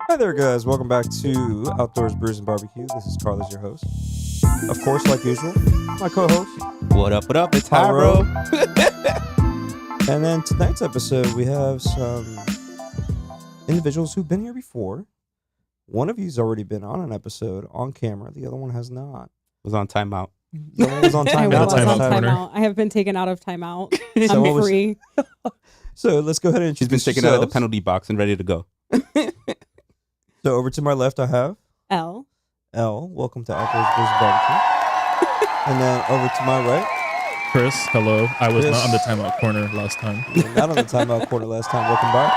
Hi there, guys. Welcome back to Outdoors Brews and BBQ. This is Carlos, your host. Of course, like usual, my co-host. What up, what up? It's Hyro. And then tonight's episode, we have some individuals who've been here before. One of you's already been on an episode on camera. The other one has not. Was on timeout. The other one was on I timeout. was on last time. timeout. I have been taken out of timeout. So I'm free. So let's go ahead and She's been introduce taken out of the yourselves. penalty box and ready to go. So over to my left, I have L. L. Welcome to Outdoors Brews and BBQ. And then over to my right, Chris, hello. I was Chris. not on the timeout corner last time. you were not on the timeout corner last time. Welcome back.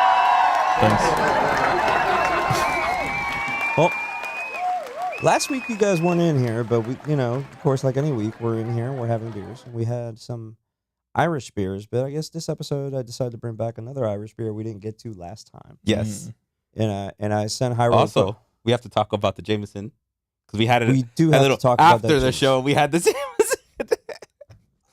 Thanks. Well, last week you guys weren't in here, but we, of course, like any week, we're in here. We're having beers. We had some Irish beers, but I guess this episode I decided to bring back another Irish beer we didn't get to last time. Yes. And I sent Hyro. Also, we have to talk about the Jameson because we had it we do a have little to talk about after that the Jameson. show. We had the Jameson.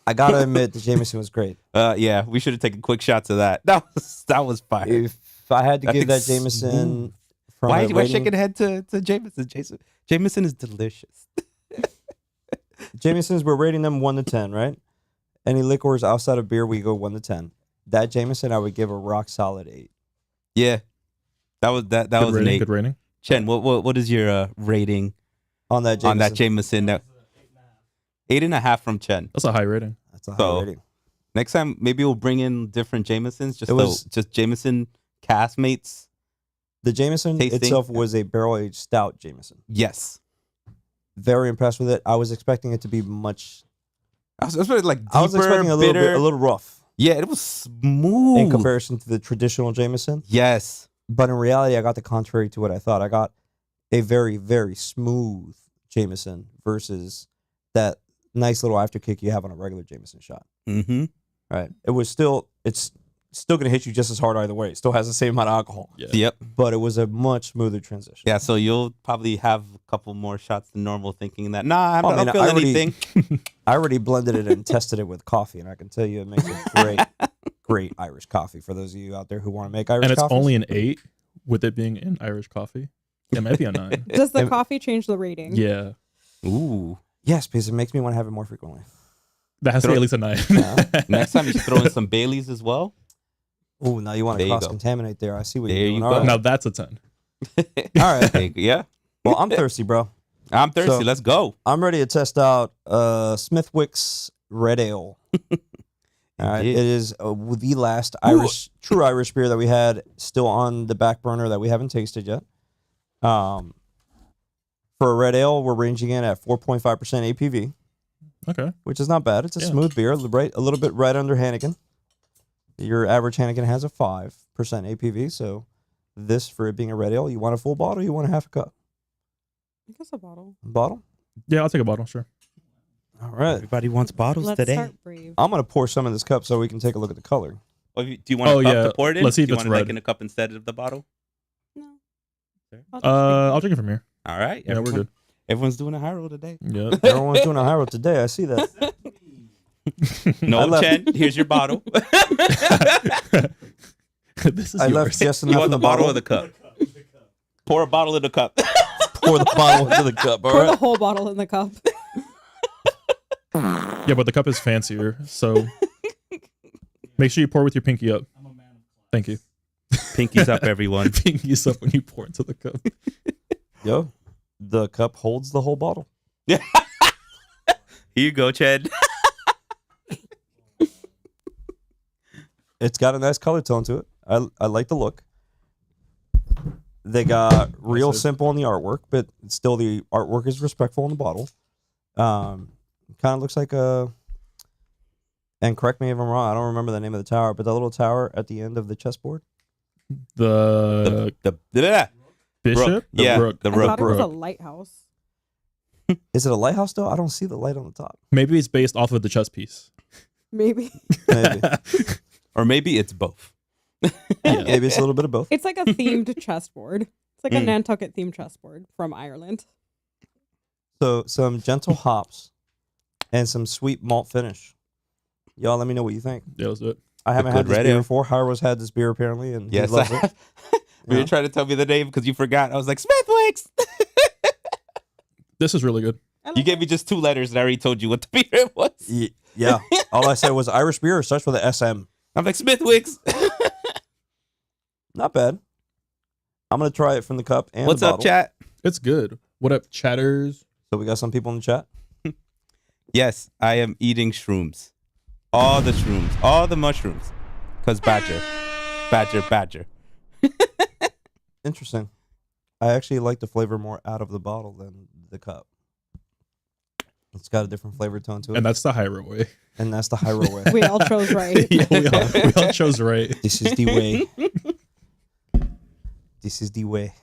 I gotta admit, the Jameson was great. Yeah, we should have taken quick shots of that. That was fire. If I had to That give that thing's Jameson, smooth. from Why a are you rating, shaking head to Jameson? Jameson is delicious. Jamesons, we're rating them 1 to 10, right? Any liquors outside of beer, we go 1 to 10. That Jameson, I would give a rock solid 8. Yeah, that was Good an rating, 8. good rating. Chen, what is your rating On that Jameson. on that Jameson? 8.5 from Chen. That's a high rating. That's a high So, rating. Next time, maybe we'll bring in different Jamesons. Just Jameson castmates. The Jameson tasting. itself was a barrel-aged stout Jameson. Yes, Very impressed with it. I was expecting it to be much. I was like deeper, I was expecting a bitter. little rough Yeah, it was smooth in comparison to the traditional Jameson. Yes, But in reality, I got the contrary to what I thought. I got a very, very smooth Jameson versus that nice little afterkick you have on a regular Jameson shot. mm-hmm. Right? It's still going to hit you just as hard either way. It still has the same amount of alcohol. Yeah. Yep. But it was a much smoother transition. Yeah, so you'll probably have a couple more shots than normal, thinking that I Well, I don't mean, feel I already- anything. I already blended it and tested it with coffee, and I can tell you it makes a great Irish coffee for those of you out there who want to make Irish And it's coffees. only an 8 with it being in Irish coffee. It might be a 9. Does the And- coffee change the rating? Yeah. Ooh. Yes, because it makes me want to have it more frequently. That has to be at least a 9. Yeah. Next time you should throw in some Baileys as well. Oh, now you want to There you go. cross-contaminate there. I see what There you're you doing. go. All right. Now that's a 10. All right. There you go. Yeah, Well, I'm thirsty, bro. I'm thirsty. So- Let's go. I'm ready to test out Smithwick's Red Ale. All right. Indeed. It is the last true Irish beer that we had still on the back burner that we haven't tasted yet. For a Red Ale, we're ranging in at 4.5% APV, Okay. which is not bad. It's a Yeah. smooth beer, right? A little bit right under Heineken. Your average Heineken has a 5% APV, so this, for it being a Red Ale, you want a full bottle, you want a half a cup? I guess a bottle. Bottle? Yeah, I'll take a bottle, sure. All right. Everybody wants bottles Let's today. start brave. I'm going to pour some in this cup so we can take a look at the color. Do you want a Oh, cup yeah. to pour it in? Let's see if Do you it's want it like red. in a cup instead of the bottle? No. Okay. I'll drink it from here. All right. Yeah, we're good. Everyone's doing a high roll today. Yeah. Everyone's doing a high roll today. I see that. I No, left- Chen, here's your bottle. This is I yours. left just You enough want in the bottle or the cup? Pour a bottle in the cup. Pour the bottle into the cup. All Pour the right. whole bottle in the cup. Yeah, but the cup is fancier, so make sure you pour with your pinky up. Thank you. Pinkies up, everyone. Pinkies up when you pour into the cup. Yo, the cup holds the whole bottle. Here you go, Chen. It's got a nice color tone to it. I like the look. They got real Nice. simple in the artwork, but still the artwork is respectful in the bottle. Kind of looks like a. And correct me if I'm wrong. I don't remember the name of the tower, but the little tower at the end of the chessboard. The The bishop? Rook. The Yeah, rook. the I rook. thought it was a Rook. lighthouse. Is it a lighthouse though? I don't see the light on the top. Maybe it's based off of the chess piece. Maybe. Maybe. Or maybe it's both. Maybe it's a little bit of both. It's like a themed chessboard. It's like a Mm. Nantucket themed chessboard from Ireland. So some gentle hops and some sweet malt finish. Y'all let me know what you think. Yeah, let's do it. I haven't good had this red beer ale. before. Hyro's had this beer apparently, and Yes, he loves I it. have. When Yeah. you're trying to tell me the name because you forgot, I was like, Smithwick's. This is really good. You gave me just 2 letters and I already told you what the beer it was. Yeah. All I said was Irish beer. It starts with a SM. I'm like, Smithwick's. Not bad. I'm gonna try it from the cup and What's the up, bottle. chat? It's good. What up, chatters? So we got some people in the chat. Yes, I am eating shrooms. All the shrooms. All the mushrooms. Because badger. Badger. Interesting. I actually like the flavor more out of the bottle than the cup. It's got a different flavor tone to it, And that's the Hyro way. and that's the Hyro way. We all chose right. Yeah, we all chose right. This is the way. This is the way.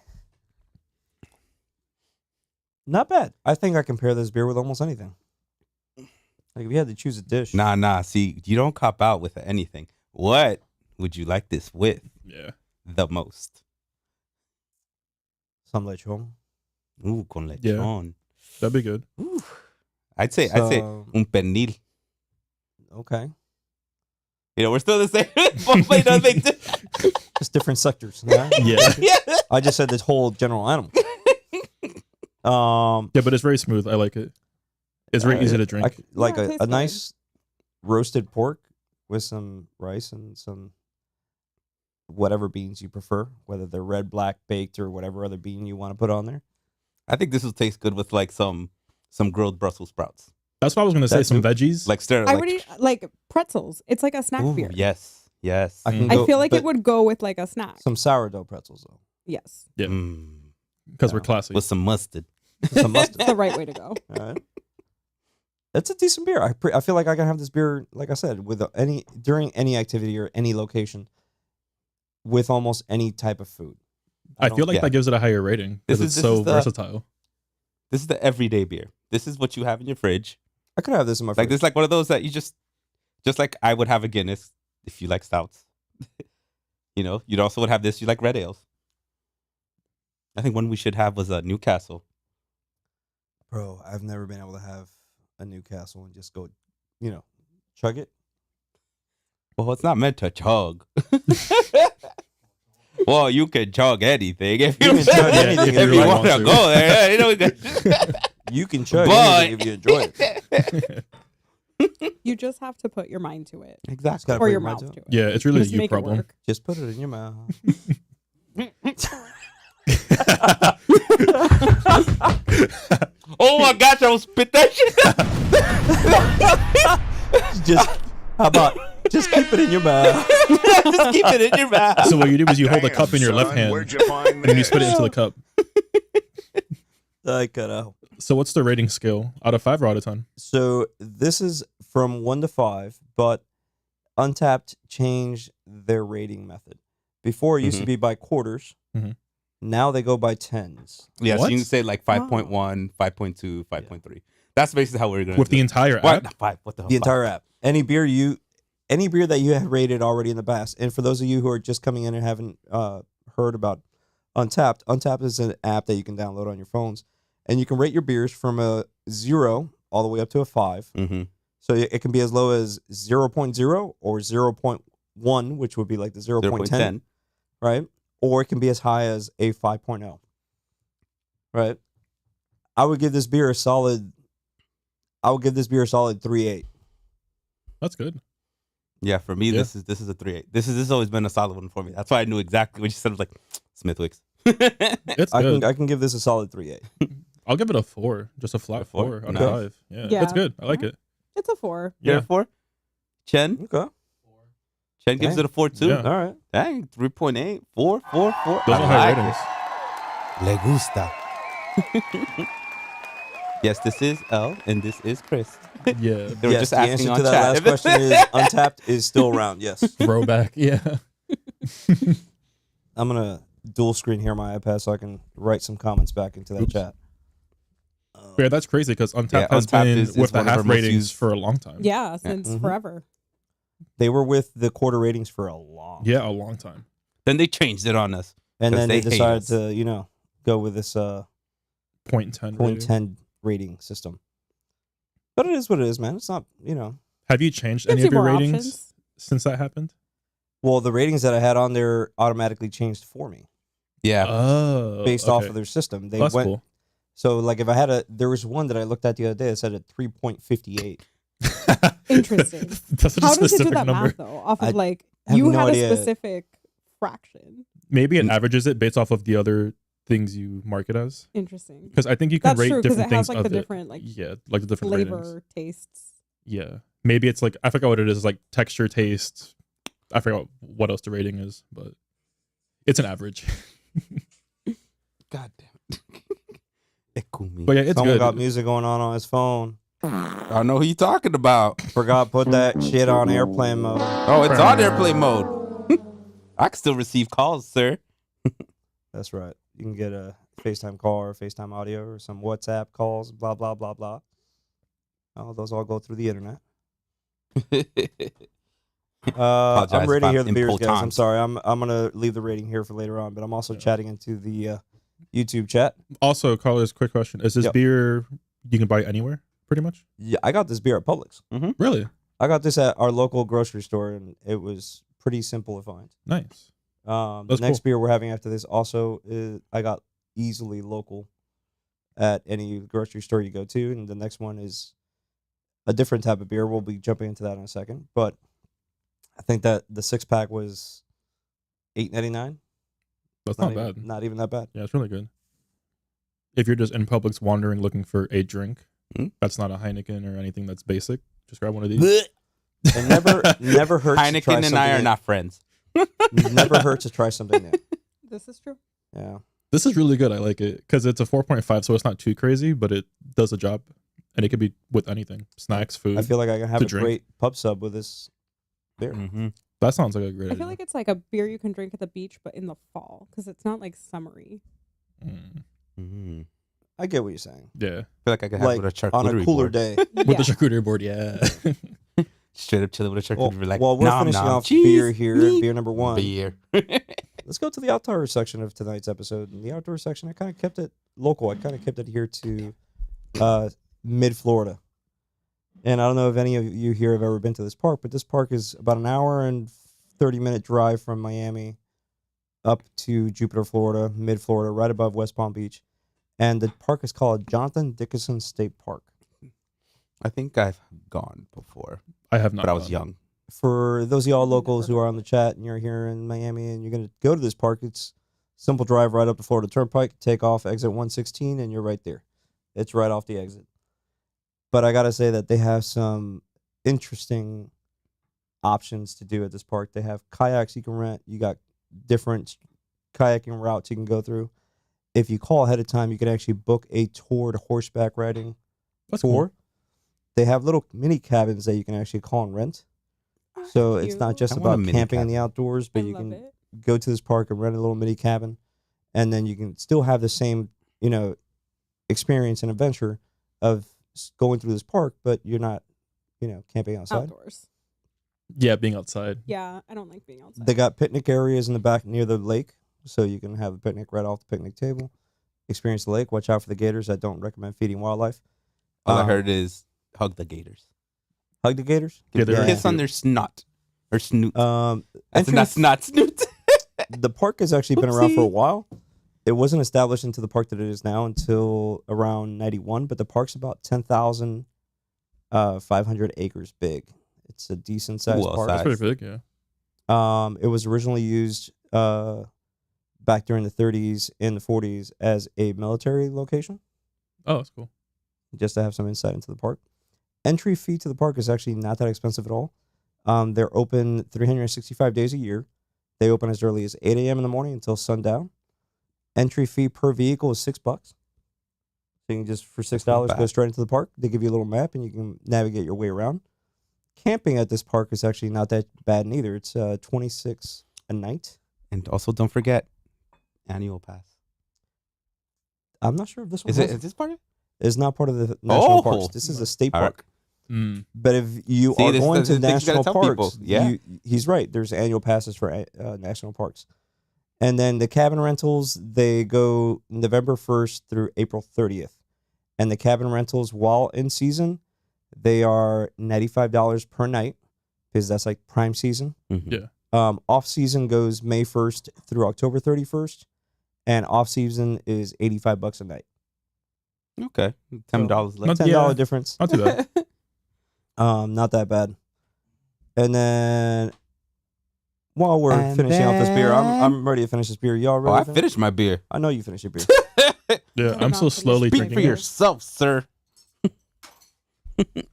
Not bad. I think I can pair this beer with almost anything. Like if you had to choose a dish. Nah. See, you don't cop out with anything. What would you like this with Yeah. the most? Some lechon. Ooh, con lechon. That'd be good. Ooh. I'd say un pernil. Okay. You know, we're still the same. But no big Just different sectors. Yeah. Yeah. I just said this whole general animal. Yeah, but it's very smooth. I like it. It's very easy to drink. Like Yeah, it a tastes nice roasted pork with some rice and some whatever beans you prefer, whether they're red, black, baked, or whatever other bean you want to put on there. I think this will taste good with like some grilled Brussels sprouts. That's what I was gonna say. That's Some good. veggies. Like stir. I Like, would eat like pretzels. It's like a snack ooh, beer. yes. I can I go- feel like it but would go with like a snack. some sourdough pretzels though. Yes. Yeah. Mm, Because we're classy. with some mustard. Some mustard. It's the right way to go. All right. It's a decent beer. I feel like I can have this beer, like I said, with during any activity or any location, with almost any type of food. I feel like yeah. that gives it a higher rating because it's This so is the- versatile. This is the everyday beer. This is what you have in your fridge. I could have this in my Like fridge. this, is like one of those that you just like I would have a Guinness if you like stouts. You know, you'd also would have this. You like red ales. I think one we should have was a Newcastle. Bro, I've never been able to have a Newcastle and just go, chug it. Well, it's not meant to chug. Well, you can chug anything if you, You can chug anything if if you you want to want to. go there. You know, You can chug But- anything if you enjoy it. You just have to put your mind to it. exactly. Gotta Or put your your mind mouth to to it. it. Yeah, it's really Just a you make problem. it work. Just put it in your mouth. Oh my gosh, I will spit that shit. Just how about just keep it in your mouth? Just keep it in your mouth. So what you do is you hold the cup in your left hand Where'd you find and then you spit it into the cup. I cut out. So what's the rating scale? Out of 5 or out of 10? So this is from 1 to 5, but Untapped changed their rating method. Before it used to be by quarters. Mhm. Now they go by tens. Yeah, so What? you can say like 5.1, 5.2, 5.3. That's basically how we're going to With the entire What? app? 5, what the hell? The entire app. Any beer that you have rated already in the past. And for those of you who are just coming in and haven't heard about Untapped is an app that you can download on your phones. And you can rate your beers from a 0 all the way up to a 5. Mm-hmm. So it can be as low as 0.0 or 0.1, which would be like the 0.10, right? Or it can be as high as a 5.0, right? I would give this beer a solid 3.8. That's good. Yeah, for me, Yeah. this is a 3.8. This has always been a solid one for me. That's why I knew exactly what you said. I was like, Smithwick's. It's good. I can give this a solid 3.8. I'll give it a 4. Just a flat A 4? 4 out Nice. of 5. Yeah, Yeah. it's good. I like it. It's a 4. You're Yeah. a 4? Chen? Okay. Chen gives Dang. it a 4 too. Yeah. All right. Dang, 3.8, 4. Those I are high like ratings. it. Le gusta. Yes, this is Elle and this is Chris. Yeah. They were Yes, just the asking answer on to that chat. last question is Untapped is still around. Yes. Throwback. Yeah. I'm going to dual screen here my iPad so I can write some comments back into that Oops. chat. Yeah, that's crazy because Untapped Yeah, has Untapped been is with the one of our half most ratings used- for a long time. Yeah, since Mhm. forever. They were with the quarter ratings for a long Yeah, a long time. Then they changed it on us. And 'Cause then they they hate decided us. to, go with this 0.10 rating. 0.10 rating system. But it is what it is, man. It's not, Have you changed Gives any you of your more ratings options. since that happened? Well, the ratings that I had on there automatically changed for me Yeah. Oh, based off of their system. They That's went cool. so like if I had there was one that I looked at the other day that said a 3.58. Interesting. That's such a How does it do specific that number. math though? Off of I like have you no had idea. a specific fraction. Maybe it Mm. averages it based off of the other things you mark it as. Interesting. Because I think you can That's rate true because different it things has like the of it. different like Yeah, like the different ratings. flavor tastes. Yeah. Maybe it's like, I forgot what it is, like texture, taste. I forgot what else the rating is, but it's an average. God damn it. Ekumi. But yeah, it's Someone good. got music going on his phone. I don't know who you talking about. Forgot put that shit on airplane mode. Oh, it's on airplane mode. I can still receive calls, sir. That's right. You can get a FaceTime call or FaceTime audio or some WhatsApp calls, blah, blah, blah, blah. Oh, those all go through the internet. Apologize I'm ready to if hear I'm the beers, guys. I'm impotent. sorry. I'm gonna leave the rating here for later on, but I'm also chatting into the YouTube chat. Also, Carlos, quick question. Is this Yep. beer you can buy anywhere, pretty much? Yeah, I got this beer at Publix. Really? I got this at our local grocery store, and it was pretty simple to find. Nice. The That's next cool. beer we're having after this also is I got easily local at any grocery store you go to, and the next one is a different type of beer. We'll be jumping into that in a second, but I think that the 6-pack was $8.99. That's not even, bad. Not even that bad. Yeah, it's really good. If you're just in Publix wandering looking for a drink, Mm. that's not a Heineken or anything that's basic. Just grab one of these. It never hurts to try Heineken and I something are new. not friends. Never hurts to try something new. This is true. Yeah. This is really good. I like it because it's a 4.5, so it's not too crazy, but it does the job. And it could be with anything. Snacks, food. I feel like I can have to a drink. great pub sub with this beer. Mm-hmm. That sounds like a great I idea. feel like it's like a beer you can drink at the beach, but in the fall because it's not like summery. Mm. Mm-hmm. I get what you're saying. Yeah. I feel like I could have Like it with a charcuterie on a cooler board. day. With Yeah. the charcuterie board, yeah. Straight up chilling with a charcuterie Well, board. Like, while we're nom, finishing nom, off cheese, beer here, meat, beer number one, beer. let's go to the outdoor section of tonight's episode. In the outdoor section, I kind of kept it local. I kind of kept it here to mid-Florida. And I don't know if any of you here have ever been to this park, but this park is about an hour and 30-minute drive from Miami up to Jupiter, Florida, mid-Florida, right above West Palm Beach. And the park is called Jonathan Dickinson State Park. I think I've gone before, I have not. but I was gone. young. For those of y'all Never locals who heard are of on the it. chat and you're here in Miami and you're going to go to this park, it's simple drive right up the Florida Turnpike, take off exit 116, and you're right there. It's right off the exit. But I got to say that they have some interesting options to do at this park. They have kayaks you can rent. You got different kayaking routes you can go through. If you call ahead of time, you can actually book a tour to horseback riding That's tour. cool. They have little mini cabins that you can actually call and rent. So it's not just I want a about mini camping in the cabin. outdoors, I but you love can it. go to this park and rent a little mini cabin, and then you can still have the same, experience and adventure of going through this park, but you're not, camping outside. Outdoors. Yeah, being outside. Yeah, I don't like being outside. They got picnic areas in the back near the lake, so you can have a picnic right off the picnic table. Experience the lake. Watch out for the gators. I don't recommend feeding wildlife. All I heard is hug the gators. Hug the gators. Yeah, Give they're a really kiss on cute. their snot or snoot. Um, I said entry- not snot, snoot. the park has actually been around for a Oopsie. while. It wasn't established into the park that it is now until around 91, but the park's about 10,500 acres big. It's a decent sized Well park. That's size. pretty big, yeah. It was originally used back during the 30s and the 40s as a military location, Oh, that's cool. just to have some insight into the park. Entry fee to the park is actually not that expensive at all. They're open 365 days a year. They open as early as 8 a.m. in the morning until sundown. Entry fee per vehicle is $6. So you can just, for $6, not go bad. straight into the park. They give you a little map and you can navigate your way around. Camping at this park is actually not that bad neither. It's $26 a night. And also, don't forget annual pass. I'm not sure if this one Is it? has Is this part of it? It's not part of the national Oh. parks. This is a state All right. park. Mm. But if you See, are this- going this to is the things you gotta national tell parks, people. Yeah. he's right. There's annual passes for national parks. And then the cabin rentals, they go November 1st through April 30th. And the cabin rentals, while in season, they are $95 per night. because that's like prime season. Mhm. Yeah. Off season goes May 1st through October 31st, and off season is $85 a night. Okay. $10 less. Not- $10 Yeah. difference. Not too bad. Not that bad. And then while we're And finishing out this beer, then- I'm ready to finish this beer. Y'all Oh, ready? I to finish? finished my beer. I know you finished your beer. Yeah, I'm I'm still not slowly finished. Speak drinking for it. yourself, sir.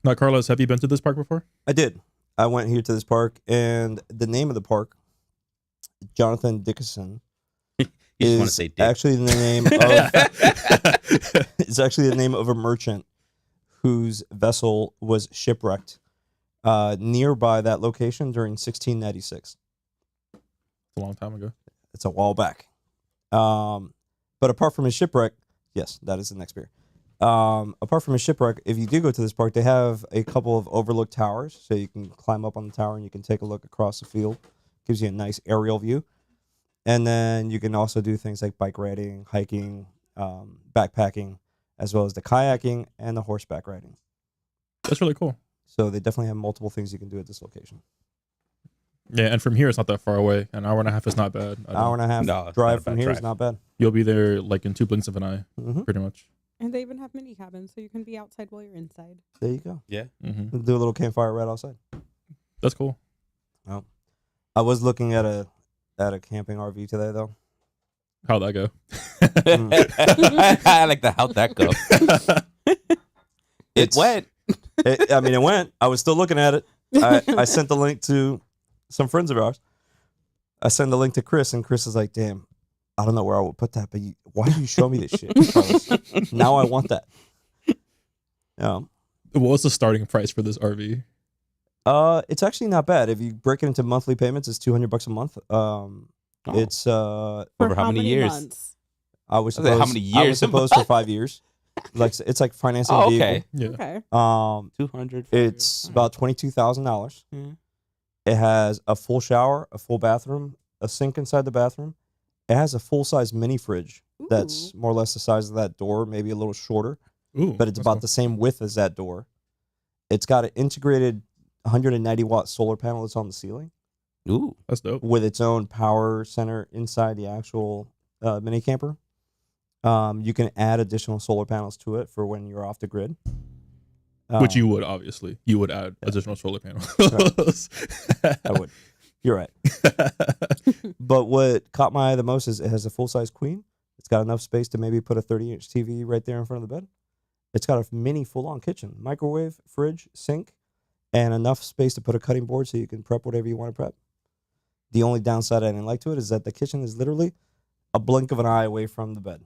Now, Carlos, have you been to this park before? I did. I went here to this park, and the name of the park, Jonathan Dickinson, You just want to is say dick. actually the name of it's actually the name of a merchant whose vessel was shipwrecked nearby that location during 1696. It's a long time ago. It's a while back. But apart from his shipwreck, yes, that is the next beer. Apart from his shipwreck, if you do go to this park, they have a couple of overlooked towers, so you can climb up on the tower and you can take a look across the field. Gives you a nice aerial view. And then you can also do things like bike riding, hiking, backpacking, as well as the kayaking and the horseback riding. That's really cool. So they definitely have multiple things you can do at this location. Yeah, and from here it's not that far away. An hour and a half is not bad. An hour and a half No, it's drive not a from bad here is drive. not bad. You'll be there like in 2 blinks of an eye, Hmm pretty much. And they even have mini cabins, so you can be outside while you're inside. There you go. Yeah. Hmm Do a little campfire right outside. That's cool. I was looking at a camping RV today though. How'd that go? I like the how'd that go. It It's- went. It went. I was still looking at it. I sent the link to some friends of ours. I sent the link to Chris, and Chris is like, "Damn, I don't know where I would put that, but why did you show me this shit, Carlos? Now I want that." What was the starting price for this RV? It's actually not bad. If you break it into monthly payments, it's $200 a month. It's For Over how many years? months? I was I said, supposed how many I was years a supposed for 5 years. Like it's like financing a Oh, vehicle. okay. Yeah. Okay. 200. It's about $22,000. Mhm. It has a full shower, a full bathroom, a sink inside the bathroom. It has a full size mini fridge that's more or less the size of that door, maybe a little shorter, Ooh, but it's that's about cool. the same width as that door. It's got an integrated 190-watt solar panel that's on the ceiling Ooh. That's dope. with its own power center inside the actual mini camper. You can add additional solar panels to it for when you're off the grid. Which you would, obviously. You would add additional solar panels. I would. You're right. But what caught my eye the most is it has a full-size queen. It's got enough space to maybe put a 30-inch TV right there in front of the bed. It's got a mini full-on kitchen, microwave, fridge, sink, and enough space to put a cutting board so you can prep whatever you want to prep. The only downside I didn't like to it is that the kitchen is literally a blink of an eye away from the bed.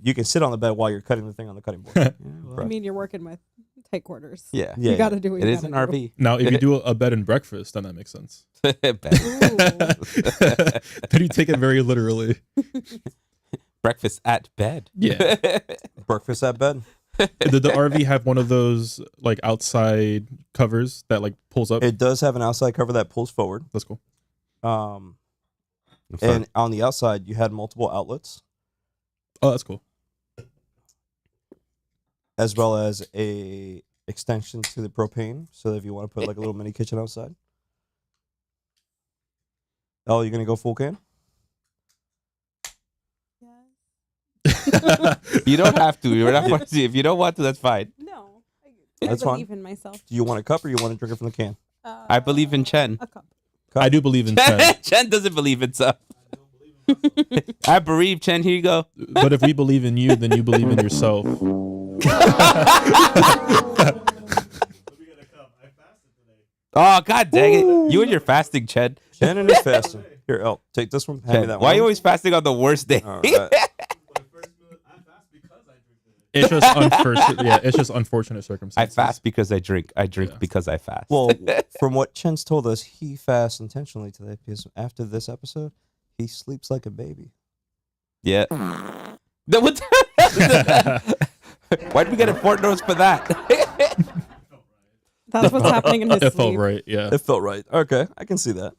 You can sit on the bed while you're cutting the thing on the cutting board. I Right. mean, you're working with tight quarters. Yeah. Yeah, You got to do what It you is an gotta do. RV. Now, if you do a bed and breakfast, then that makes sense. Bed. Then you take it very literally. Breakfast at bed. Yeah. Breakfast at bed. Did the RV have one of those like outside covers that like pulls up? It does have an outside cover that pulls forward. That's cool. Um, I'm sorry. and on the outside, you had multiple outlets, Oh, that's cool. as well as a extension to the propane, so that if you want to put like a little mini kitchen outside. Oh, you're gonna go full can? You don't have to. You're not forced to. If you don't want to, that's fine. No, I That's fine. believe in myself. Do you want a cup or you want to drink it from the can? I believe in Chen. A cup. I do believe in Chen. Chen doesn't believe in stuff. I believe Chen. Here you go. But if we believe in you, then you believe in yourself. Oh, God dang it. You and your fasting, Chen. Shannon is fasting. Here, El, take this one. Hand me Chen, that why are one. you always fasting on the worst day? All right. It's just unfortunate. Yeah, it's just unfortunate I circumstances. fast because I drink. I drink Yeah. because I fast. Well, from what Chen's told us, he fasts intentionally today because after this episode, he sleeps like a baby. yeah. No, what why'd we get a Fort Knox for that? That's what's happening in his It felt sleep. right. Yeah, It felt right. Okay, I can see that.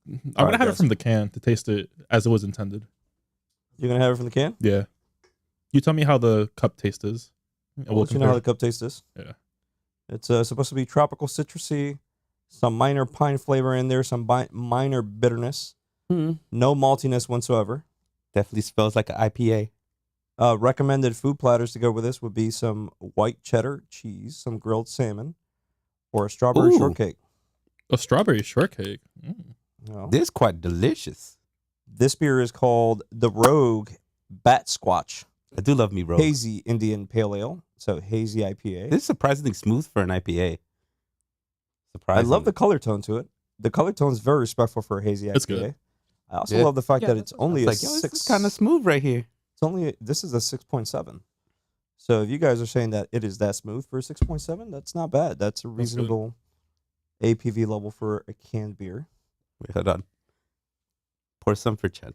I'm gonna Alright, have it guys. from the can to taste it as it was intended. You're gonna have it from the can. Yeah. You tell me how the cup taste is. And We'll let you know how the cup tastes is. Yeah. It's supposed to be tropical citrusy, some minor pine flavor in there, some minor bitterness, no maltiness whatsoever. Definitely smells like an IPA. Recommended food platters to go with this would be some white cheddar cheese, some grilled salmon, or a strawberry Ooh. shortcake. A strawberry shortcake. No. This is quite delicious. This beer is called the Rogue Bat Squatch I do love me, Rogue. Hazy Indian Pale Ale. So hazy IPA. This is surprisingly smooth for an IPA. I Surprising. love the color tone to it. The color tone is very respectful for a hazy IPA. It's good. I also Yeah. love the fact Yeah, that that's it's only It's a like, yo, this is 6. kind of smooth right here. This is a 6.7. So if you guys are saying that it is that smooth for a 6.7, that's not bad. That's a good. reasonable APV level for a canned beer. Wait, hold on. Pour some for Chen.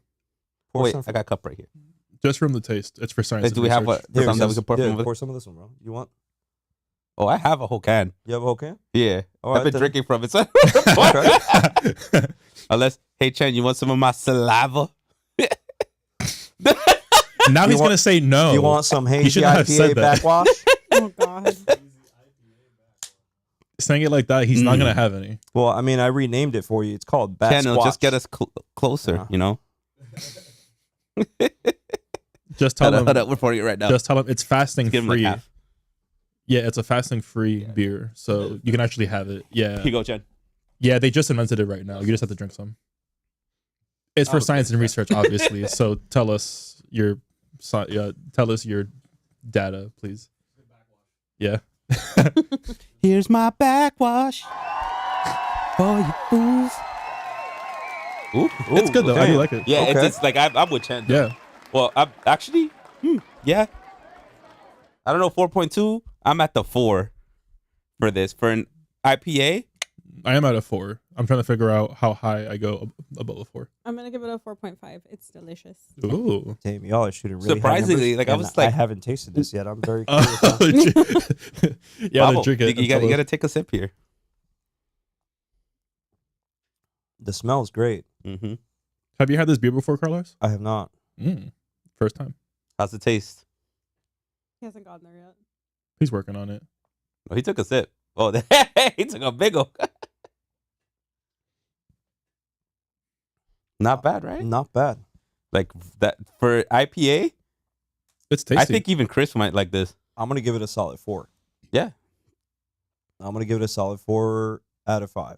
Pour Wait, some for- I got a cup right here. Just from the taste. It's for science. Hey, and do we have research. a some that we just- can pour from over? pour some of this one, bro. You want? Oh, I have a whole can. You have a whole can? Yeah, All I've right, been then. drinking from it. So Okay. Unless, hey Chen, you want some of my saliva? Now You he's want- gonna say no. You want some hazy should not have IPA said that. backwash? Oh God. Saying it like that, he's not gonna have any. Well, I mean, I renamed it for you. It's called Bat Chen, it'll just Squatch. get us closer, Yeah. you know? Just tell Hold him. up, we're pouring it right now. Just tell him it's fasting Give him like free. half. Yeah, it's a fasting free beer, so you can actually have it. Yeah, Here you go, Chen. yeah. They just invented it right now. You just have to drink some. It's for Okay. science and research, obviously. So tell us your data, please. Yeah. Here's my backwash for you fools. Ooh, It's good though. I do damn. like it. Yeah, Okay. it's like I'm with Chen. Yeah. Well, I'm actually, yeah. I don't know, 4.2. I'm at the 4 for this. For an IPA, I am at a 4. I'm trying to figure out how high I go above a 4. I'm gonna give it a 4.5. It's delicious. Ooh. Damn, y'all are shooting really high Surprisingly, numbers, like, I and was like- I haven't tasted this yet. I'm very curious. Oh, yeah, Bravo. then drink it. You got to take a sip here. The smell's great. Mm-hmm. Have you had this beer before, Carlos? I have not. First time. How's it taste? He hasn't gotten there yet. He's working on it. Oh, he took a sip. Oh, he took a big one. Not bad, right? Not bad. Like that for IPA. It's tasty. I think even Chris might like this. I'm gonna give it a solid 4. Yeah. I'm gonna give it a solid 4 out of 5.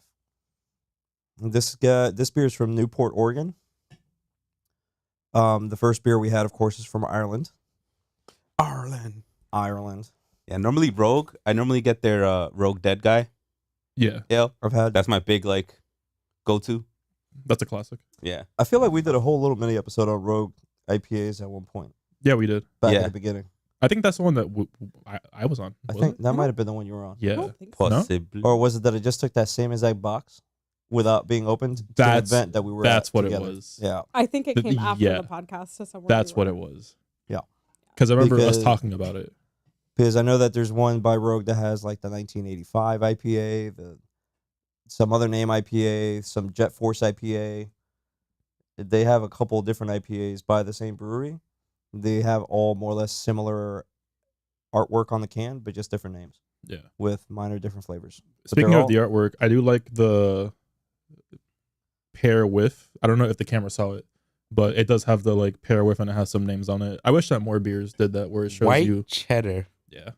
This beer is from Newport, Oregon. The first beer we had, of course, is from Ireland. Ireland. Yeah, normally Rogue. I normally get their Rogue Dead Guy Yeah, ale. I've had. That's my big like go-to. that's a classic. Yeah. I feel like we did a whole little mini episode on Rogue IPAs at one point Yeah, we did. back Yeah. at the beginning. I think that's the one that I was on. I Was think it? that might have been the one you were on. I Yeah. don't think so. No? Possibly. Or was it that I just took that same exact box without being opened to an That's- event that we were That's at what together? it was. Yeah. I think it The- came after yeah. the podcast to somewhere. That's what it was. Yeah. Because I remember us Because- talking about it. Because I know that there's one by Rogue that has like the 1985 IPA, some other name IPA, some Jet Force IPA. They have a couple different IPAs by the same brewery. They have all more or less similar artwork on the can, but just different names Yeah. with minor different flavors. But Speaking they're of the artwork, I do like the pair with. I don't know if the camera saw it, but it does have the like pair with, and it has some names on it. I wish that more beers did that, where it shows White you. cheddar, Yeah.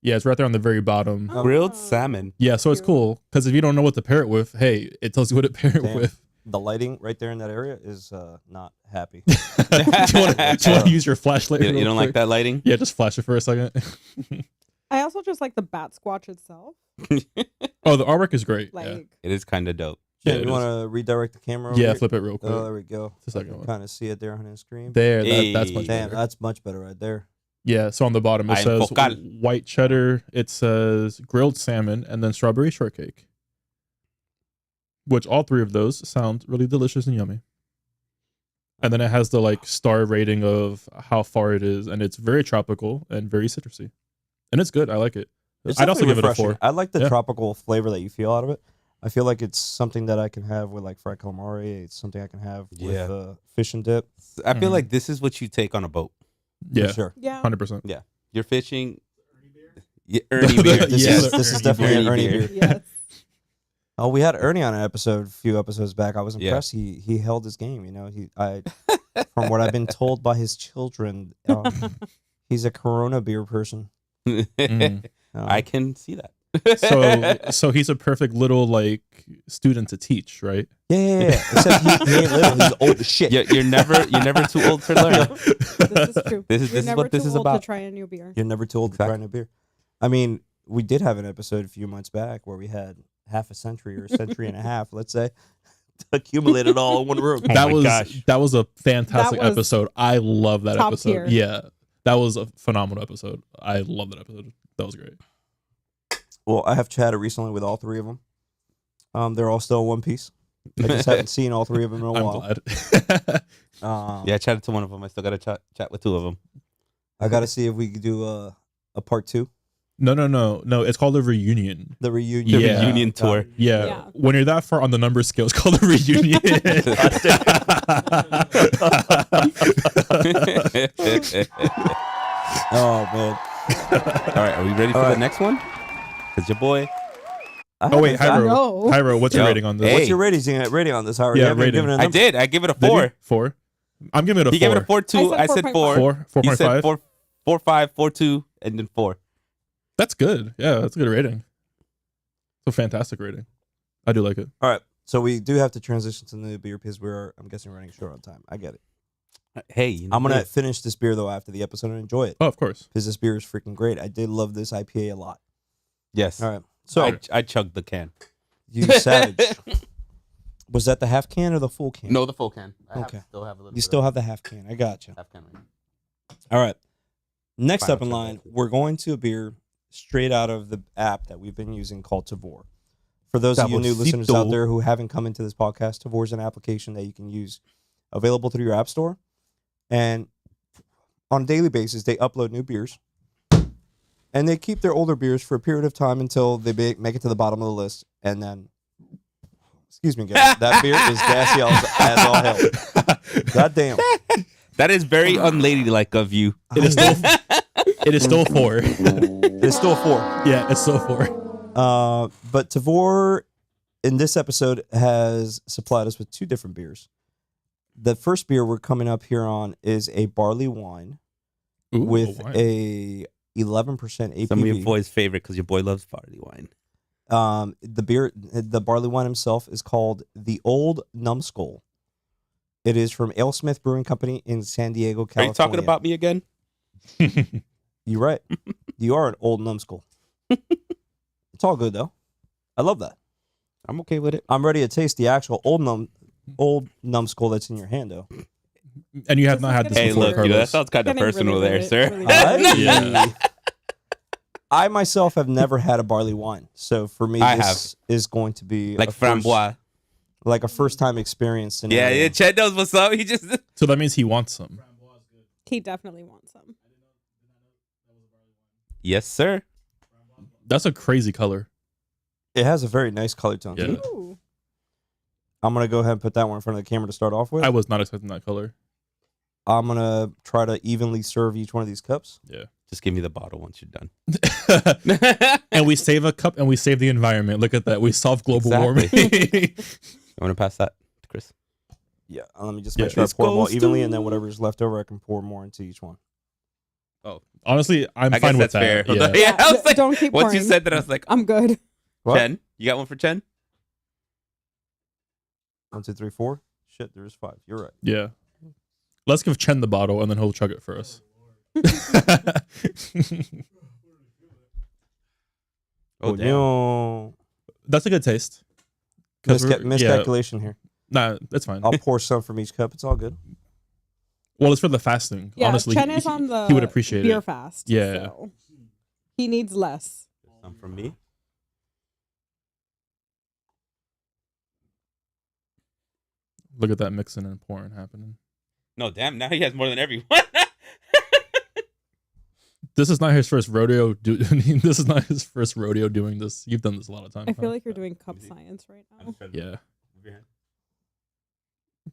Yeah, it's right there on the very bottom. Oh. grilled salmon. Yeah, so it's Cute. cool because if you don't know what to pair it with, hey, it tells you what to pair it Damn. with. The lighting right there in that area is not happy. do you want to use your flashlight? You real don't like quick? that lighting? Yeah, just flash it for a second. I also just like the bat squatch itself. Oh, the artwork is great. Like, It is kind of dope. Yeah, you it want to redirect the camera? Over Yeah, here? flip it real quick. Oh, there we go. It's the second one. Kind of see it there on the screen. There, that's Hey. much Damn, better. that's much better right there. Yeah, so on the bottom it I'm says vocal. white cheddar, it says grilled salmon, and then strawberry shortcake. Which all three of those sound really delicious and yummy. And then it has the like star rating of how far it is, and it's very tropical and very citrusy. And it's good. I like it. It's I'd also definitely give it a refreshing. 4. I like the Yeah. tropical flavor that you feel out of it. I feel like it's something that I can have with like fried calamari. It's something I can have Yeah. with fish and dip. I feel Mhm. like this is what you take on a boat. For Yeah, sure. yeah. 100%. You're fishing. Yeah, Ernie beer. This Yeah, is the this is Ernie definitely an beer. Ernie beer. Yes. Oh, we had Ernie on an episode a few episodes back. I was Yeah. impressed. He held his game. You know, from what I've been told by his children, he's a Corona beer person. Mm. I can see that. So he's a perfect little like student to teach, right? Yeah. Except he ain't little. He's old as shit. You're never too old to learn. This is true. This is You're never what this too is old about. to try a new beer. You're never too old to try a beer. I mean, we did have an episode a few months back where we had half a century or a century and a half, let's say, accumulated all in one room. Oh that my was gosh. that was a fantastic That was episode. I love that top episode. tier. Yeah, that was a phenomenal episode. I love that episode. That was great. Well, I have chatted recently with all three of them. They're all still in one piece. I just haven't seen all three of them in a I'm while. glad. Yeah, I chatted to one of them. I still got to chat with two of them. I got to see if we could do a part two. No. It's called a reunion. The reunion. The reunion tour. Yeah. Yeah. When you're that far on the number scale, it's called a reunion. Oh, man. All right, are we ready for All the right. next one? Because your boy. Oh wait, Hyro. No. Hyro, what's your Yo, rating on this? hey. What's your rating on this, Howard? Yeah, You haven't rating. given it a I number. did. I give it a Did you? 4. 4. I'm giving it a He 4. gave it a 4 too. I I said said 4. 4. He said 4.5. 4, 4, 5, 4, 2, and then 4. That's good. Yeah, that's a good rating. It's a fantastic rating. I do like it. All right. So we do have to transition to the new beer because I'm guessing, running short on time. I get it. Hey, you know I'm going to what? finish this beer, though, after the episode and enjoy it Oh, of course. because this beer is freaking great. I did love this IPA a lot. Yes. All right. So, I chugged the can. you savage. Was that the half can or the full can? No, the full can. I Okay. still have a little. You still have the half can. I got you. half can. Right? All right. Next Final up in check. line, we're going to a beer straight out of the app that we've been using called Tavor. For those of you new listeners out Saborcito. there who haven't come into this podcast, Tavor is an application that you can use available through your app store. And on a daily basis, they upload new beers. And they keep their older beers for a period of time until they make it to the bottom of the list. And then, excuse me, guys, that beer is gassy as all hell. God damn. That is very unladylike of you. It is still it is still 4. It's still 4. Yeah, it's still 4. But Tavor, in this episode, has supplied us with 2 different beers. The first beer we're coming up here on is a barley wine Ooh, with wine. a 11% ABV. Some of your boys' favorite because your boy loves barley wine. The barley wine himself is called the Old Numbskull. It is from AleSmith Brewing Company in San Diego, Are California. you talking about me again? You're right. You are an old numbskull. It's all good though. I love that. I'm okay with it. I'm ready to taste the actual old numbskull that's in your hand though. And you have Just not like had it this is Hey, before, look, Carlos. that sounds kind of Getting personal really, there, really, sir. really I, Yeah. I myself have never had a barley wine, so for me, I this is going to be Like framboise. like a first time experience. Yeah, Scenario. yeah. Chad knows what's up. He just. So that means he wants some. He definitely wants some. Yes, sir. That's a crazy color. It has a very nice color tone. to Yeah. it. Ooh. I'm gonna go ahead and put that one in front of the camera to start off with. I was not expecting that color. I'm gonna try to evenly serve each one of these cups. Yeah. Just give me the bottle once you're done. And we save a cup and we save the environment. Look at that. We solve global warming. I want to pass that to Chris. Yeah, let me just Yeah. make sure I This pour them all goes evenly, to- and then whatever's left over, I can pour more into each one. Honestly, I'm I fine guess with that's that. fair. Yeah. Yeah, I was like, don't keep once you pouring. said that, I was like, I'm good. What? Chen, you got one for Chen? 1, 2, 3, 4. Shit, there is 5. You're right. Yeah. Let's give Chen the bottle and then he'll chug it for us. Oh, damn. no. That's a good taste. 'Cause we're- Miscalculation here. Nah, that's fine. I'll pour some from each cup. It's all good. Well, it's for the fasting. Yeah, Honestly, Chen he, is on the he would appreciate beer it. fast. Yeah. So he needs less. Some from me. Look at that mixing and pouring happening. No, damn. Now he has more than everyone. This is not his first rodeo. This is not his first rodeo doing this. You've done this a lot of times. I feel huh? like you're doing cup science right now. Yeah.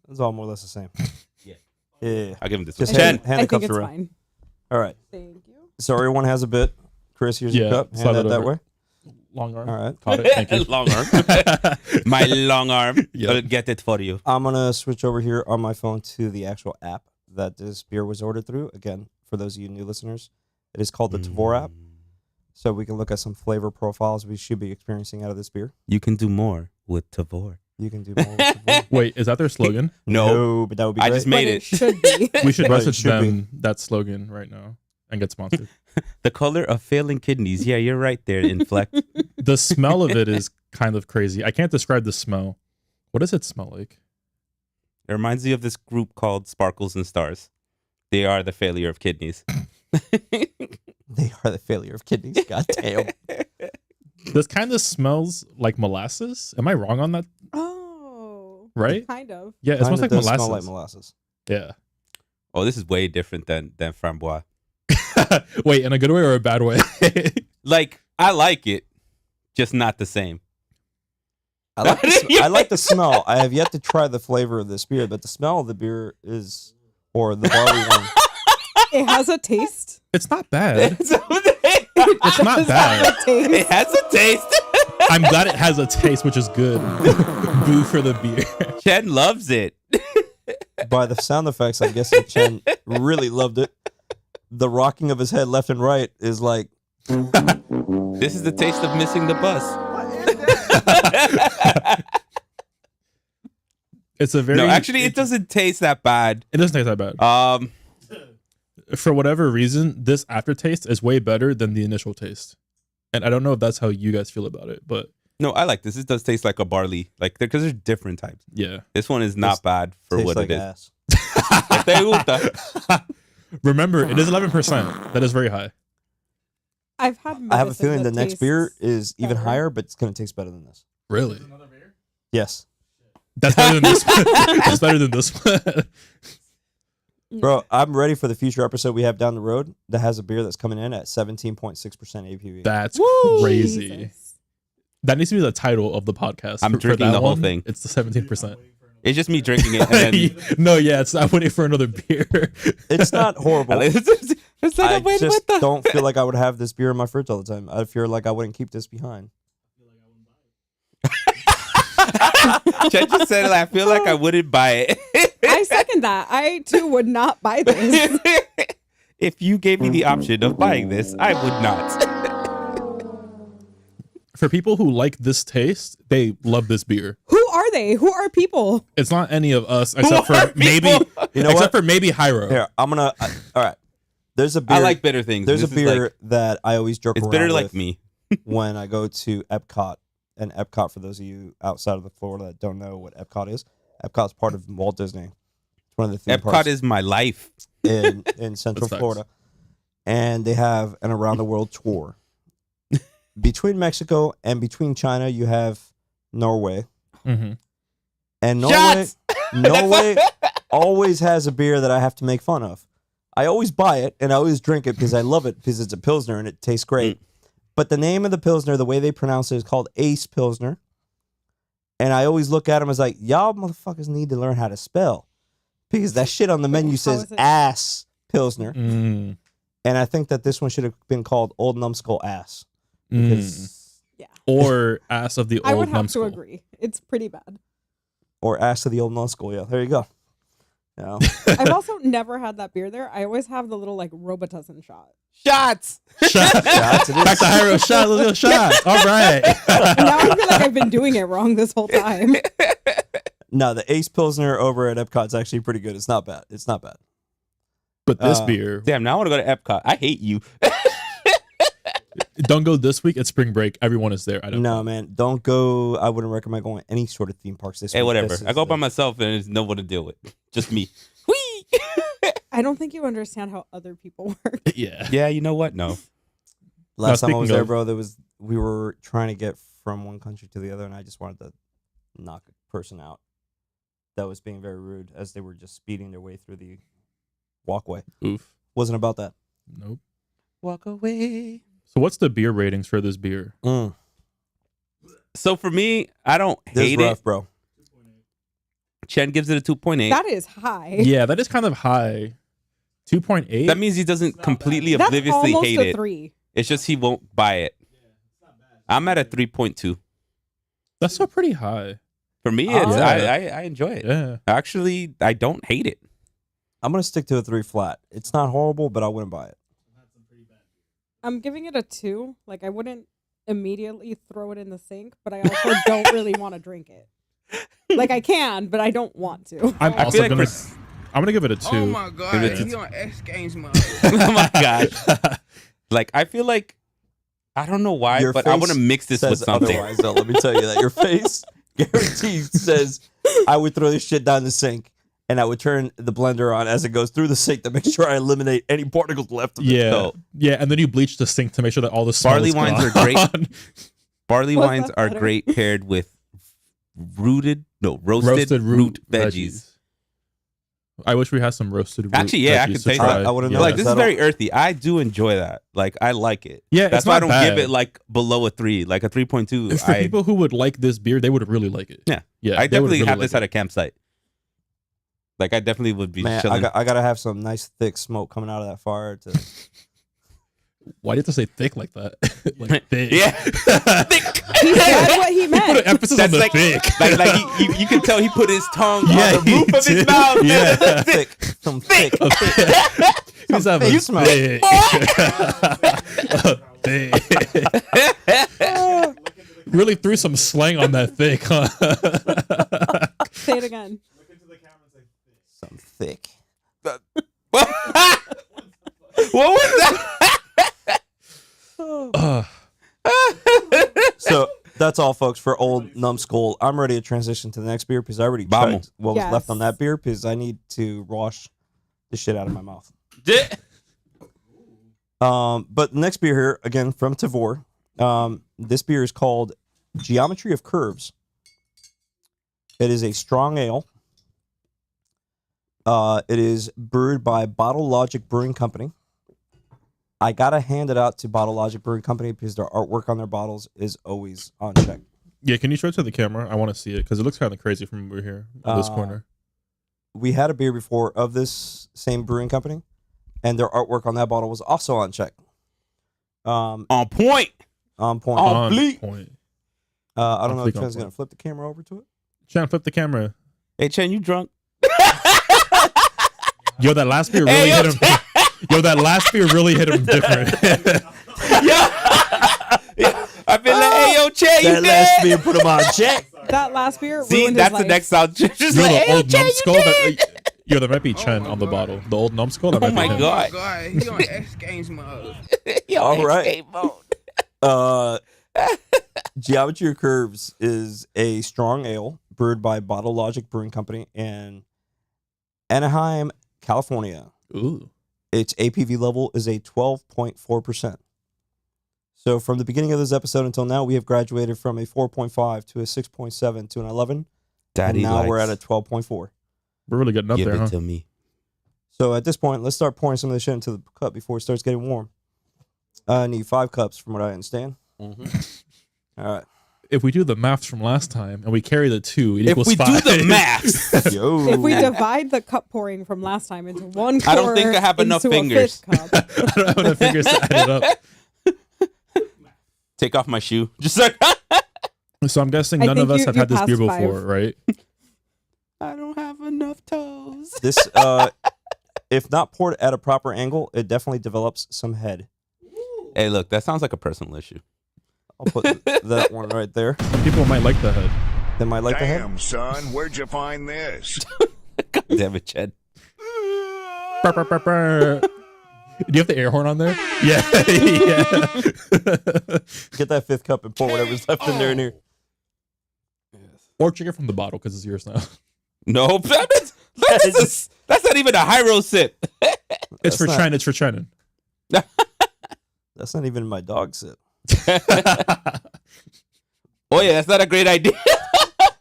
It's all more or less the same. Yeah. Yeah. I'll give him this Just one. hand Chen. the I think cups it's around. fine. All right. Thank you. So everyone has a bit. Chris, here's your Yeah, cup. slide Hand it that over. way. Long arm. All right. Caught it. Thank you. Long arm. My long arm. Yeah. I'll get it for you. I'm going to switch over here on my phone to the actual app that this beer was ordered through. Again, for those of you new listeners, it is called the Tavor app. So we can look at some flavor profiles we should be experiencing out of this beer. You can do more with Tavor. You can do more with Tavor. Wait, is that their slogan? No, but that would be I great. just made But it. should be. We should Right, it message should them that slogan right now and get sponsored. The color of failing kidneys. Yeah, you're right there, Inflect. The smell of it is kind of crazy. I can't describe the smell. What does it smell like? It reminds me of this group called Sparkles and Stars. They are the failure of kidneys. They are the failure of kidneys. God damn. This kind of smells like molasses. Am I wrong on that? Oh. Right? Kind of. Yeah, it smells like does molasses. smell like molasses. Yeah. Oh, this is way different than framboise. Wait, in a good way or a bad way? Like, I like it, just not the same. I like the smell. I have yet to try the flavor of this beer, but the smell of the beer is, or the barley one. It has a taste. It's not bad. It's It's not bad. It has a taste. I'm glad it has a taste, which is good. Boo for the beer. Chen loves it. By the sound effects, I'm guessing Chen really loved it. The rocking of his head left and right is like, This is the taste of missing the bus. It's a very No, actually, it doesn't taste that bad. It doesn't taste that bad. For whatever reason, this aftertaste is way better than the initial taste. And I don't know if that's how you guys feel about it, but No, I like this. This does taste like a barley, like because there's different types. yeah. This one is not This bad for tastes what like it is. ass. Te gusta? Remember, it is 11%. That is very high. I've had I have a medicine feeling the that next beer tastes is even better. higher, but it's going to taste better than this. Really? Yes. That's better than this one. That's better than this one. Bro, I'm ready for the future episode we have down the road that has a beer that's coming in at 17.6% ABV. That's Woo! crazy. Jesus. That needs to be the title of the podcast. I'm For drinking that the whole one, thing. It's the 17%. It's just me drinking it, and then No, yeah, it's not waiting for another beer. It's not horrible. it's like I I'm waiting just with the. don't feel like I would have this beer in my fridge all the time. I feel like I wouldn't keep this behind. Chen just said it. I feel like I wouldn't buy it. I second that. I too would not buy this. If you gave me the option of buying this, I would not. For people who like this taste, they love this beer. Who are they? Who are people? It's not any of us except are for maybe people? You know except what? for maybe Hyro. Here, I'm going to... all right. There's a beer... I like bitter things. There's This a is beer like- that I always joke it's around bitter with like me. when I go to Epcot. And Epcot, for those of you outside of the Florida that don't know what Epcot is, Epcot's part of Walt Disney. It's one of the theme Epcot parks is my life. in Central That's facts. Florida. And they have an around the world tour. Between Mexico and between China, you have Norway. Mm-hmm. And Norway, Shots! Norway always has a beer that I have to make fun of. I always buy it and I always drink it because I love it because it's a Pilsner and it tastes great. But the name of the Pilsner, the way they pronounce it, is called Ace Pilsner. And I always look at them as like, y'all motherfuckers need to learn how to spell. Because that shit on the menu How says is it? ass Pilsner. Mm. And I think that this one should have been called Old Numbskull Ass. Mm. Because, Or ass of the old I would have numbskull. to agree. It's pretty bad. or Ass of the Old Numbskull. Yeah, there you go. You know? I've also never had that beer there. I always have the little like Robitussin shot. Shots. Shot. Shots, it is. Back to Hyro. Shot. Let's go shots. All right. Now I feel like I've been doing it wrong this whole time. No, the Ace Pilsner over at Epcot's actually pretty good. It's not bad. It's not bad. But this Uh, beer, Damn, now I want to go to Epcot. I hate you. don't go this week. It's spring break. Everyone is there. I don't No, man, don't go. I wouldn't recommend going any sort of theme parks this Hey, week. whatever. This I is go by the- myself and there's no one to deal with. Just me. Whee! I don't think you understand how other people work. Yeah. Yeah, you know what? No. Last time I speaking was there, of- bro, we were trying to get from one country to the other, and I just wanted to knock a person out that was being very rude as they were just speeding their way through the walkway. Oof. Wasn't about that. Nope. Walk away. So what's the beer ratings for this beer? So for me, I don't This is hate rough, it. bro. Chen gives it a 2.8. That is high. Yeah, that is kind of high. 2.8. That means he doesn't completely That's obliviously almost hate a it. 3. It's just he won't buy it. I'm at a 3.2. That's still pretty high. For me, Oh, it's, yeah. I enjoy it. Yeah. Actually, I don't hate it. I'm gonna stick to a 3 flat. It's not horrible, but I wouldn't buy it. I'm giving it a 2. Like I wouldn't immediately throw it in the sink, but I also don't really want to drink it. Like I can, but I don't want to. I'm I also feel like gonna. for- I'm gonna give it a 2. Oh my god, Give it to- he on X Games mode. Oh my gosh. Like, I feel like, I don't know why, Your but I face want to mix this with says something. otherwise, though. Let me tell you that your face guaranteed says I would throw this shit down the sink and I would turn the blender on as it goes through the sink to make sure I eliminate any particles left of it. Yeah, So- yeah, and then you bleach the sink to make sure that all the smell Barley is wines gone. are great. Barley Was wines that are better? great paired with roasted Roasted root veggies. I wish we had some roasted root Actually, yeah, I veggies could to taste try. that. I would've Yeah. known Like, this is That'll- very earthy. I do enjoy that. Like, I like it. Yeah, That's it's why I not don't give bad. it like below a 3, like a 3.2. For people who would like this beer, they would really like it. Yeah. yeah. I they would definitely really have like this at a campsite. Like, I definitely would be Man, chilling. I gotta have some nice thick smoke coming out of that fire. To Why do you have to say thick like that? Like thick. Yeah. He said what he Put an meant. emphasis on That's the like, thick. like you can tell he put his tongue Yeah, on the roof he of his did. mouth. Yeah. thick, some thick. He's having thick smoke. thick. Really threw some slang on that thick, huh? Say it again. Some thick. What was that? Ugh. So that's all, folks, for Old Numbskull. I'm ready to transition to the next beer because I already Vamos. chugged what was left on Yes. that beer because I need to wash the shit out of my mouth. But the next beer here, again, from Tavor. This beer is called Geometry of Curves. It is a strong ale. It is brewed by Bottle Logic Brewing Company. I gotta hand it out to Bottle Logic Brewing Company because their artwork on their bottles is always on check. Yeah, can you show it to the camera? I want to see it because it looks kind of crazy from over here in this corner. We had a beer before of this same brewing company, and their artwork on that bottle was also on check. On point. On point. On bleep. Point. I don't know if Complete on Trent's gonna point. flip the camera over to it. Chan, flip the camera. Hey, Chen, you drunk? Yo, that last beer really Hey, yo, hit him. Yo, that last beer really hit him different. Yeah. I feel like, hey, yo, Chen, you That last dead? beer put him on check. That last beer See, ruined that's his the life. next sound. Just Yo, like, hey, the yo, old Chen, you numbskull. dead? Yo, there might be Chen Oh on the my bottle. The old numbskull. That Oh might my be him. God. God, he on X Games mode. Yo, All right. escape mode. Geometry of Curves is a strong ale brewed by Bottle Logic Brewing Company in Anaheim, California. Ooh. Its APV level is a 12.4%. So from the beginning of this episode until now, we have graduated from a 4.5 to a 6.7 to an 11. Daddy and now likes. we're at a 12.4. We're really getting up Give there, it huh? to me. So at this point, let's start pouring some of this shit into the cup before it starts getting warm. I need 5 cups from what I understand. Mm-hmm. All right. If we do the maths from last time and we carry the 2, it If equals we 5. do the maths, Yo. If we divide the cup pouring from last time into one I don't think I have quart enough into a fingers. fifth cup, I don't have enough fingers to add it up. take off my shoe. Just like, So I'm guessing I none of think us you- have you had this beer passed before, 5. right? I don't have enough toes. This, if not poured at a proper angle, it definitely develops some head. Hey, look, that sounds like a personal issue. I'll put that one right there. People might like the head. They might like the head. Damn, son, where'd you find this? God damn it, Chad. Brr, brr, brr, brr. Do you have the air horn on there? Yeah. Yeah. Get that 5th cup and pour whatever's left in there in here. Or drink it from the bottle because it's yours now. No, that's not even a high road sip. It's for not- China. It's for China. That's not even my dog sip. Oh yeah, that's not a great idea.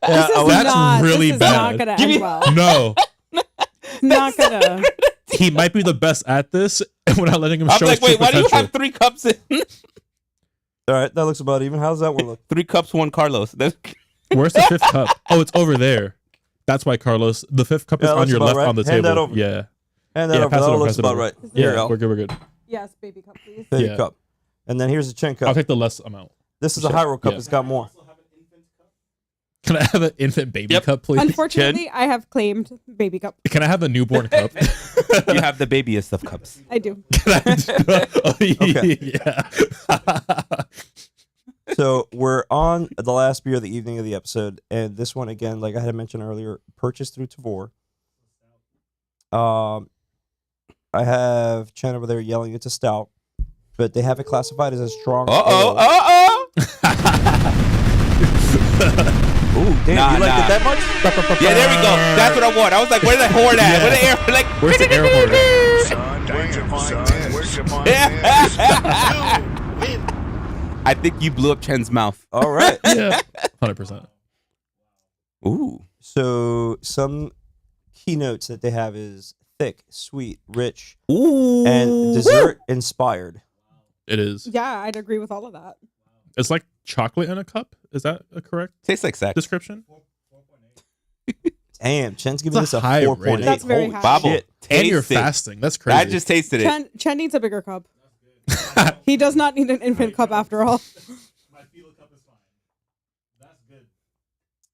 Yeah, this is that's not, really this is bad. not gonna Give me- end well. No. It's not gonna. He might be the best at this, and we're not letting him I'm show like, his true wait, why do you potential. have 3 cups in? All right, that looks about even. How's that one look? 3 cups, 1 Carlos. Where's the 5th cup? Oh, it's over there. That's why, Carlos. The 5th cup is Yeah, on looks your about left right. on the Hand that table. over. Yeah. And that Yeah, over. pass it That over, looks pass it about over. right. Yeah, Here you go. we're good. We're good. Yes, baby cup, please. Yeah. Baby cup. And then here's a chin I'll cup. take the less amount. This is a Sure. Hyrule cup. Yeah. It's got more. Can I have an infant baby Yep. cup, please? Unfortunately, I have claimed baby cup. Can I have a newborn cup? You have the babyest of cups. I do. Yeah. So we're on the last beer of the evening of the episode, and this one again, like I had mentioned earlier, purchased through Tavor. I have Chen over there yelling it's a stout, but they have it classified as a strong. ale. Ooh, damn! Nah, you liked nah. it that much? Yeah, there we go. That's what I want. I was like, where's the horn at? Yeah. Where's the air? Like, Where's the air horn? Son, where'd you find this? I think you blew up Chen's mouth. All right. Yeah. 100%. Ooh. So some keynotes that they have is thick, sweet, rich, Ooh. and dessert inspired. It is. Yeah, I'd agree with all of that. It's like chocolate in a cup. Is that a correct Tastes like sex. description? Damn, Chen's giving It's this a a high 4.8. rating. That's very Holy high. Bobble. shit. And you're Taste it. fasting. That's crazy. I just tasted it. Chen needs a bigger cup. He does not need an infant cup after all.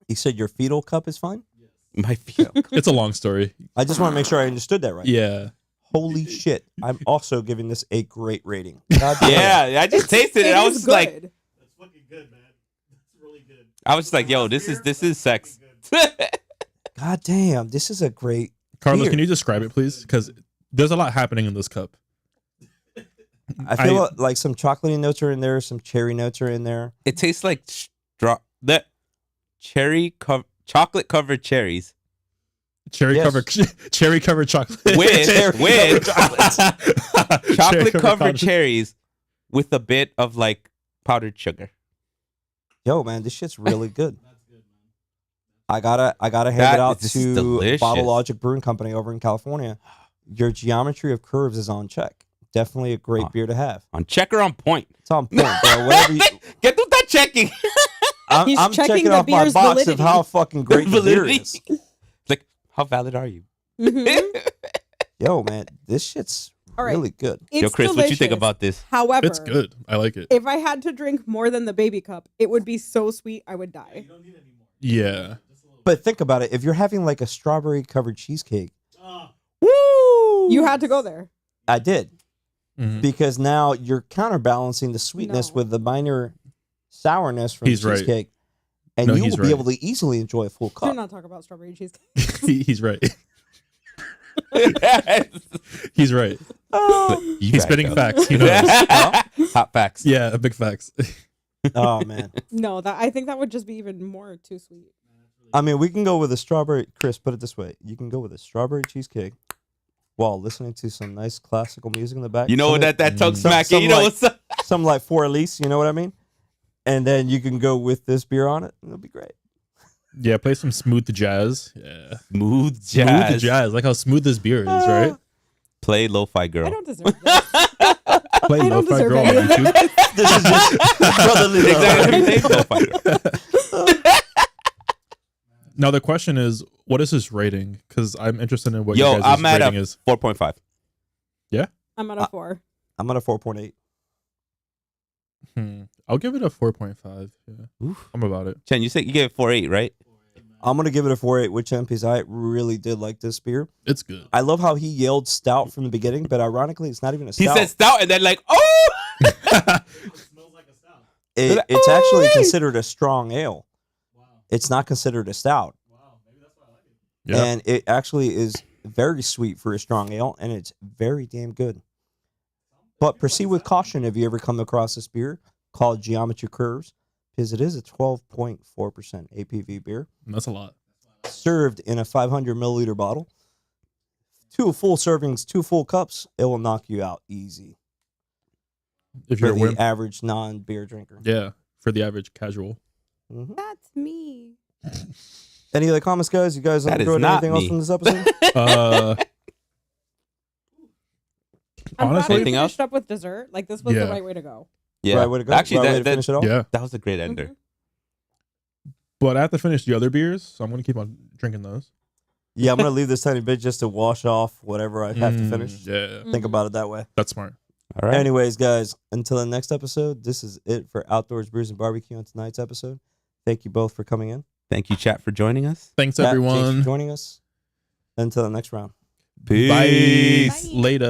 You said your fetal cup is fine? My feel. It's a long story. I just want to make sure I understood that right. Yeah. Holy shit. I'm also giving this a great rating. God damn. Yeah, I just tasted it. I was is just like, good. I was just like, yo, this is sex. God damn. This is a great Carlos, beer. can you describe it, please? Because there's a lot happening in this cup. I feel like some chocolatey notes are in there, some cherry notes are in there. It tastes like the chocolate covered cherries Cherry Yes. covered chocolate. with chocolate Cherry-covered covered cherries with a bit of like powdered sugar. Yo, man, this shit's really good. I gotta hand it out This is to delicious. Bottle Logic Brewing Company over in California. Your geometry of curves is on check. Definitely a great beer to have. On check or on point. It's on point, bro. Whatever you, Get through that checking. He's I'm checking checking the off my beer's box validity. of how fucking great the beer Validity. is. Like, how valid are you? Mhm. Yo, man, this shit's All right. really good. It's Yo, Chris, what you think delicious. about this? However, It's good. I like it. if I had to drink more than the baby cup, it would be so sweet I would die. Yeah. But think about it. If you're having like a strawberry covered cheesecake, Woo! You had to go there. I did. Mhm. Because now you're counterbalancing the sweetness No. with the minor sourness from He's the right. cheesecake. And No, you will he's be right. able to easily enjoy a full Do cup. not talk about strawberry cheesecake. He's right. He's right. He's spitting facts. He knows. Hot facts. Yeah, big facts. Oh, man. No, I think that would just be even more too sweet. I mean, we can go with a strawberry. Chris, put it this way. You can go with a strawberry cheesecake while listening to some nice classical music in the back. You know Some- that tongue some- smacking. some You know like- what's up? Something like Four Elise, you know what I mean? And then you can go with this beer on it. And it'll be great. Yeah, play some smooth jazz. Yeah. Smooth jazz. Smooth jazz. Like how smooth this beer is, right? Play lo-fi I girl. don't deserve this. Play I don't Lo-Fi deserve Girl on any of YouTube. this. This is just brotherly love. Exactly. Play lo-fi girl. Now the question is, what is his rating? Because I'm interested in what Yo, your guys' I'm at rating a is. 4.5. I'm at a 4. I'm at a 4.8. I'll give it a 4.5. Yeah. Oof. I'm about it. Chen, you said you gave it 4.8, right? I'm going to give it a 4.8 with MPs. I really did like this beer. It's good. I love how he yelled stout from the beginning, but ironically, it's not even a He stout. said stout and then like, oh! It's actually considered a strong ale. It's not considered a stout. Yeah. And it actually is very sweet for a strong ale, and it's very damn good. But proceed with caution if you ever come across this beer called Geometry Curves, because it is a 12.4% APV beer, That's a lot. served in a 500 milliliter bottle. 2 full servings, 2 full cups, it will knock you out easy If for you're a the wimp. average non-beer drinker. Yeah, for the average casual. Mhm. That's me. Any other comments, guys? You guys That is enjoyed not anything else me. from this episode? I'm glad Honestly- we Anything else? finished up with dessert. Like this was Yeah. the right way to go. Yeah. Right way to go. Actually, Right way to that, finish it off. Yeah. that was a great ender. But I have to finish the other beers, so I'm going to keep on drinking those. Yeah, I'm gonna leave this tiny bit just to wash off whatever I have to finish. Yeah, Think about it that way. that's smart. All right. Anyways, guys, until the next episode, this is it for Outdoors Brews and Barbecue on tonight's episode. Thank you both for coming in. Thank you, chat, for joining us. Thanks, Pat, thanks everyone. for joining us. Until the next round. Peace. Bye. Later.